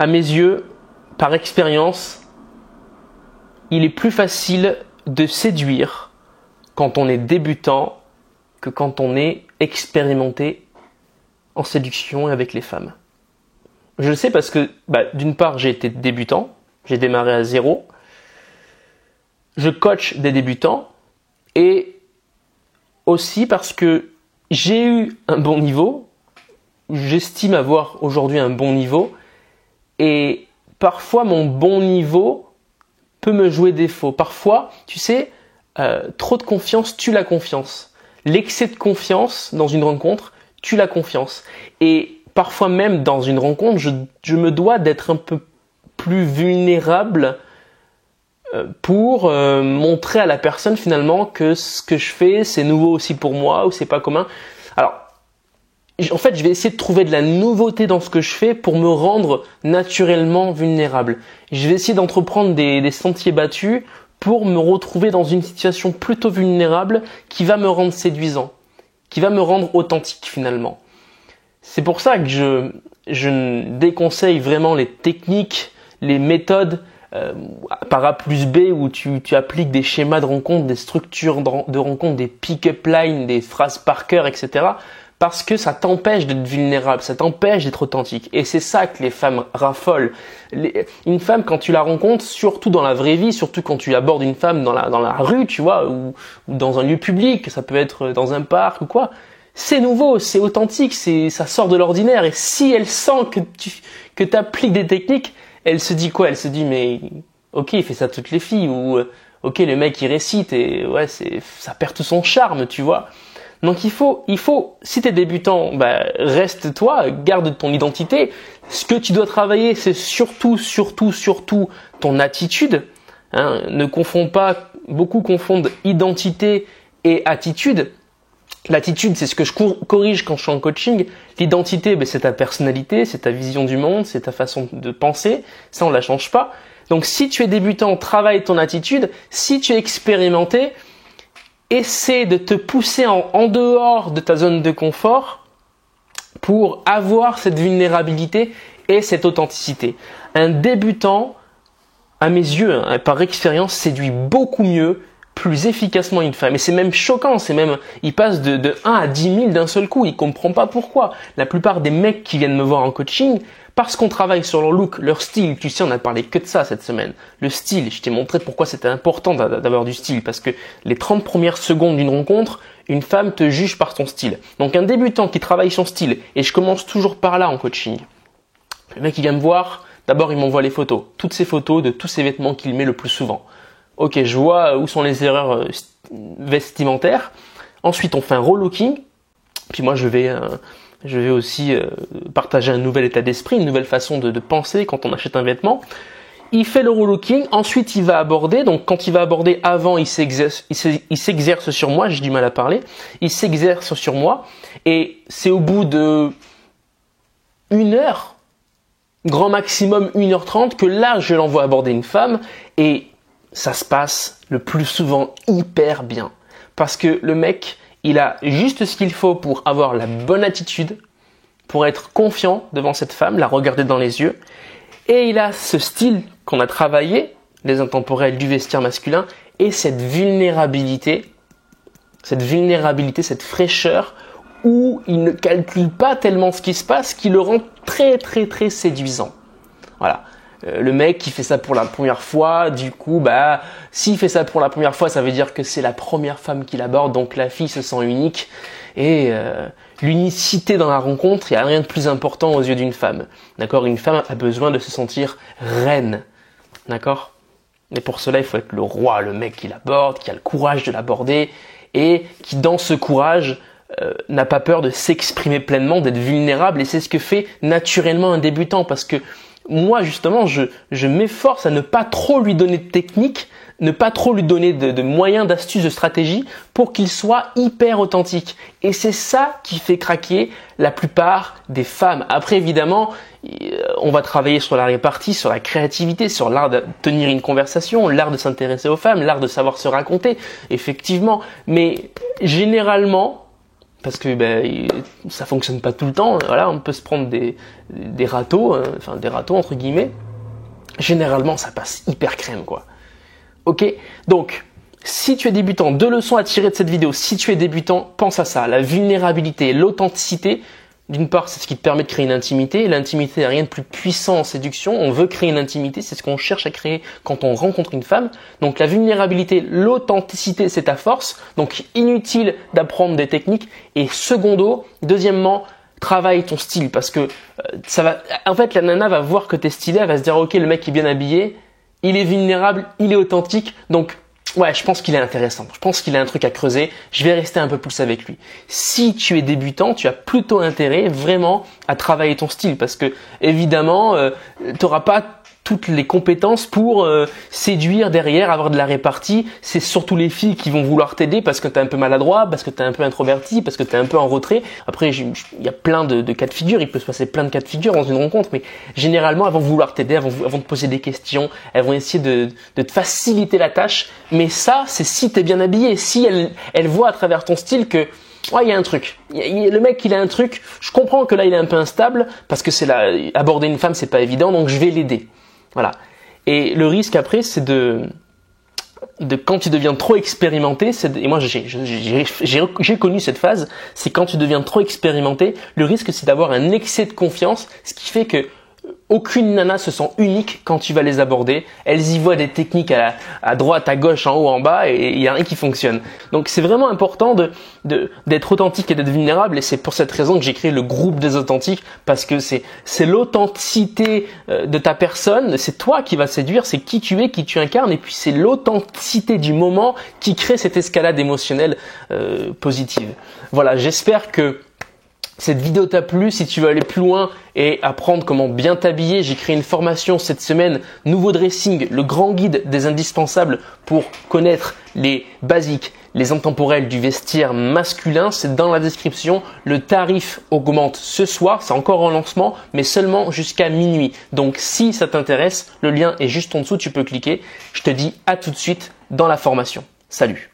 à mes yeux, par expérience, il est plus facile de séduire quand on est débutant que quand on est expérimenté en séduction et avec les femmes. Je le sais parce que, d'une part, j'ai été débutant, j'ai démarré à zéro, je coach des débutants et aussi parce que j'ai eu un bon niveau, j'estime avoir aujourd'hui un bon niveau et parfois mon bon niveau peut me jouer défaut. Parfois, tu sais, trop de confiance tue la confiance. L'excès de confiance dans une rencontre tue la confiance. Et parfois même dans une rencontre, je me dois d'être un peu plus vulnérable pour montrer à la personne finalement que ce que je fais, c'est nouveau aussi pour moi ou c'est pas commun. Alors, en fait, je vais essayer de trouver de la nouveauté dans ce que je fais pour me rendre naturellement vulnérable. Je vais essayer d'entreprendre des sentiers battus pour me retrouver dans une situation plutôt vulnérable qui va me rendre séduisant, qui va me rendre authentique finalement. C'est pour ça que je déconseille vraiment les techniques, les méthodes par A plus B où tu appliques des schémas de rencontre, des structures de rencontre, des pick-up lines, des phrases par cœur, etc. Parce que ça t'empêche d'être vulnérable, ça t'empêche d'être authentique. Et c'est ça que les femmes raffolent. Une femme, quand tu la rencontres, surtout dans la vraie vie, surtout quand tu abordes une femme dans la rue, tu vois, ou dans un lieu public, ça peut être dans un parc ou quoi, c'est nouveau, c'est authentique, ça sort de l'ordinaire. Et si elle sent que tu appliques des techniques, elle se dit quoi? Elle se dit, mais ok, il fait ça toutes les filles, ou ok, le mec il récite, et ouais, ça perd tout son charme, tu vois. Donc il faut, si t'es débutant, reste toi, garde ton identité. Ce que tu dois travailler, c'est surtout ton attitude. Hein. Ne confonds pas, beaucoup confondent identité et attitude. L'attitude, c'est ce que je corrige quand je suis en coaching. L'identité, c'est ta personnalité, c'est ta vision du monde, c'est ta façon de penser. Ça, on la change pas. Donc si tu es débutant, travaille ton attitude. Si tu es expérimenté, essaie de te pousser en dehors de ta zone de confort pour avoir cette vulnérabilité et cette authenticité. Un débutant, à mes yeux, par expérience, séduit beaucoup mieux, plus efficacement une femme. Et c'est même choquant, il passe de 1 à 10 000 d'un seul coup, il comprend pas pourquoi. La plupart des mecs qui viennent me voir en coaching, parce qu'on travaille sur leur look, leur style, tu sais, on a parlé que de ça cette semaine. Le style, je t'ai montré pourquoi c'était important d'avoir du style, parce que les 30 premières secondes d'une rencontre, une femme te juge par ton style. Donc un débutant qui travaille son style, et je commence toujours par là en coaching. Le mec il vient me voir, d'abord il m'envoie les photos, toutes ces photos de tous ces vêtements qu'il met le plus souvent. Ok, je vois où sont les erreurs vestimentaires. Ensuite, on fait un relooking. Puis moi, je vais aussi partager un nouvel état d'esprit, une nouvelle façon de penser quand on achète un vêtement. Il fait le relooking. Ensuite, il va aborder. Donc, quand il va aborder, avant, il s'exerce sur moi. J'ai du mal à parler. Il s'exerce sur moi. Et c'est au bout de 1 heure, grand maximum 1h30, que là, je l'envoie aborder une femme. Et ça se passe le plus souvent hyper bien. Parce que le mec, il a juste ce qu'il faut pour avoir la bonne attitude, pour être confiant devant cette femme, la regarder dans les yeux. Et il a ce style qu'on a travaillé, les intemporels du vestiaire masculin, et cette vulnérabilité, cette fraîcheur, où il ne calcule pas tellement ce qui se passe, qui le rend très très très séduisant. Voilà. Le mec qui fait ça pour la première fois, du coup, s'il fait ça pour la première fois, ça veut dire que c'est la première femme qu'il aborde, donc la fille se sent unique. Et l'unicité dans la rencontre, il n'y a rien de plus important aux yeux d'une femme. D'accord ? Une femme a besoin de se sentir reine. D'accord ? Et pour cela, il faut être le roi, le mec qui l'aborde, qui a le courage de l'aborder et qui, dans ce courage, n'a pas peur de s'exprimer pleinement, d'être vulnérable. Et c'est ce que fait naturellement un débutant, parce que moi, justement, je m'efforce à ne pas trop lui donner de technique, ne pas trop lui donner de moyens, d'astuces, de stratégies pour qu'il soit hyper authentique. Et c'est ça qui fait craquer la plupart des femmes. Après, évidemment, on va travailler sur la répartie, sur la créativité, sur l'art de tenir une conversation, l'art de s'intéresser aux femmes, l'art de savoir se raconter, effectivement. Mais généralement, parce que ça fonctionne pas tout le temps. Voilà, on peut se prendre des râteaux, enfin des râteaux entre guillemets. Généralement, ça passe hyper crème, quoi. Ok, donc si tu es débutant, 2 leçons à tirer de cette vidéo. Si tu es débutant, pense à ça. La vulnérabilité, l'authenticité. D'une part, c'est ce qui te permet de créer une intimité. L'intimité n'a rien de plus puissant en séduction. On veut créer une intimité, c'est ce qu'on cherche à créer quand on rencontre une femme. Donc la vulnérabilité, l'authenticité, c'est ta force. Donc inutile d'apprendre des techniques. Et secondo, deuxièmement, travaille ton style parce que en fait, la nana va voir que t'es stylé, elle va se dire ok, le mec est bien habillé, il est vulnérable, il est authentique. Donc ouais, je pense qu'il est intéressant. Je pense qu'il a un truc à creuser. Je vais rester un peu plus avec lui. Si tu es débutant, tu as plutôt intérêt vraiment à travailler ton style parce que évidemment, tu n'auras pas toutes les compétences pour séduire derrière, avoir de la répartie. C'est surtout les filles qui vont vouloir t'aider parce que tu es un peu maladroit, parce que tu es un peu introverti, parce que tu es un peu en retrait. Après, il y a plein de cas de figure. Il peut se passer plein de cas de figure dans une rencontre, mais généralement, elles vont vouloir t'aider, elles vont te poser des questions, elles vont essayer de te faciliter la tâche. Mais ça, c'est si tu es bien habillé, si elles voient à travers ton style que ouais, il y a un truc. Le mec, il a un truc. Je comprends que là, il est un peu instable parce que aborder une femme, c'est pas évident, donc je vais l'aider. Voilà. Et le risque après, c'est de quand tu deviens trop expérimenté, et moi j'ai connu cette phase, c'est quand tu deviens trop expérimenté, le risque c'est d'avoir un excès de confiance, ce qui fait que aucune nana se sent unique quand tu vas les aborder. Elles y voient des techniques à droite, à gauche, en haut, en bas et il n'y a rien qui fonctionne. Donc c'est vraiment important d'être authentique et d'être vulnérable et c'est pour cette raison que j'ai créé le groupe des authentiques parce que c'est l'authenticité de ta personne, c'est toi qui va séduire, c'est qui tu es, qui tu incarnes et puis c'est l'authenticité du moment qui crée cette escalade émotionnelle positive. Voilà, j'espère que cette vidéo t'a plu. Si tu veux aller plus loin et apprendre comment bien t'habiller, j'ai créé une formation cette semaine, nouveau dressing, le grand guide des indispensables pour connaître les basiques, les intemporels du vestiaire masculin. C'est dans la description. Le tarif augmente ce soir, c'est encore en lancement, mais seulement jusqu'à minuit. Donc si ça t'intéresse, le lien est juste en dessous, tu peux cliquer. Je te dis à tout de suite dans la formation. Salut!